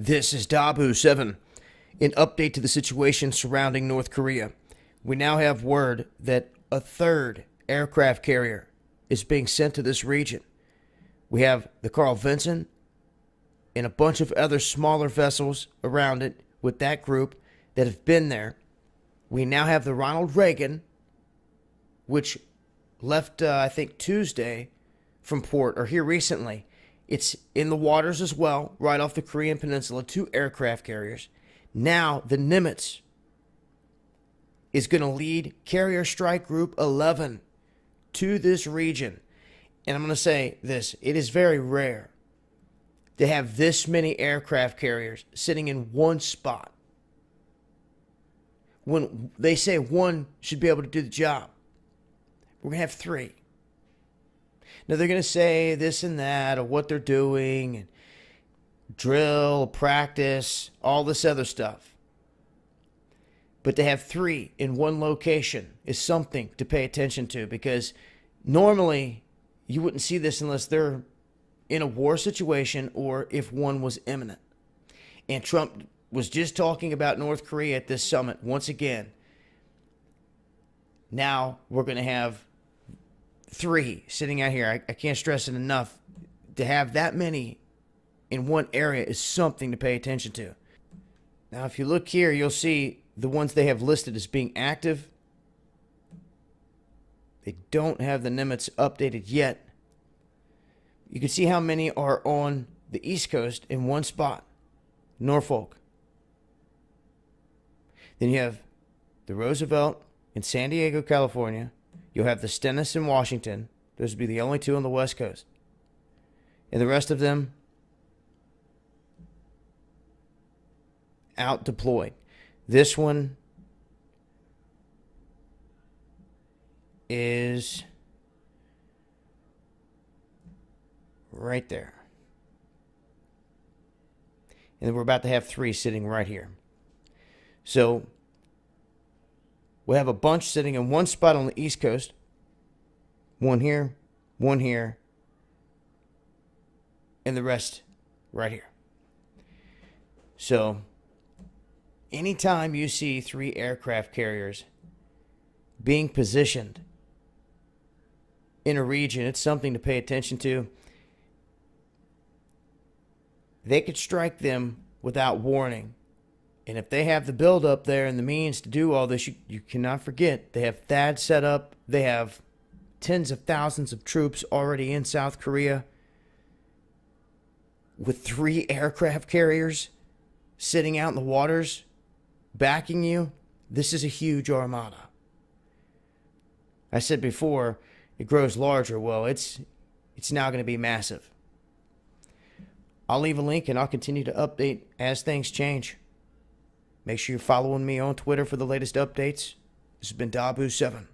This is Dabu 7. An update to the situation surrounding North Korea. We now have word that a third aircraft carrier is being sent to this region. We have the Carl Vinson and a bunch of other smaller vessels around it with that group that have been there. We now have the Ronald Reagan, which left, I think, Tuesday from port, or here recently. It's in the waters as well, right off the Korean Peninsula, 2 aircraft carriers. Now, the Nimitz is going to lead Carrier Strike Group 11 to this region. And I'm going to say this, it is very rare to have this many aircraft carriers sitting in one spot. When they say one should be able to do the job, we're going to have 3. Now, they're going to say this and that, or what they're doing, and drill, practice, all this other stuff. But to have 3 in one location is something to pay attention to, because normally you wouldn't see this unless they're in a war situation or if one was imminent. And Trump was just talking about North Korea at this summit once again. Now we're going to have 3 sitting out here. I can't stress it enough. To have that many in one area is something to pay attention to. Now, if you look here, you'll see the ones they have listed as being active. They don't have the Nimitz updated yet. You can see how many are on the East Coast in one spot, Norfolk. Then you have the Roosevelt in San Diego, California. You'll have the Stennis in Washington. Those would be the only 2 on the West Coast. And the rest of them out deployed. This one is right there. And then we're about to have 3 sitting right here. So we have a bunch sitting in one spot on the East Coast. 1 here, 1 here, and the rest right here. So anytime you see 3 aircraft carriers being positioned in a region, it's something to pay attention to. They could strike them without warning. And if they have the build-up there and the means to do all this, you cannot forget, they have THAAD set up. They have tens of thousands of troops already in South Korea. With 3 aircraft carriers sitting out in the waters, backing you, this is a huge armada. I said before, it grows larger. Well, it's now going to be massive. I'll leave a link and I'll continue to update as things change. Make sure you're following me on Twitter for the latest updates. This has been Dabu 7.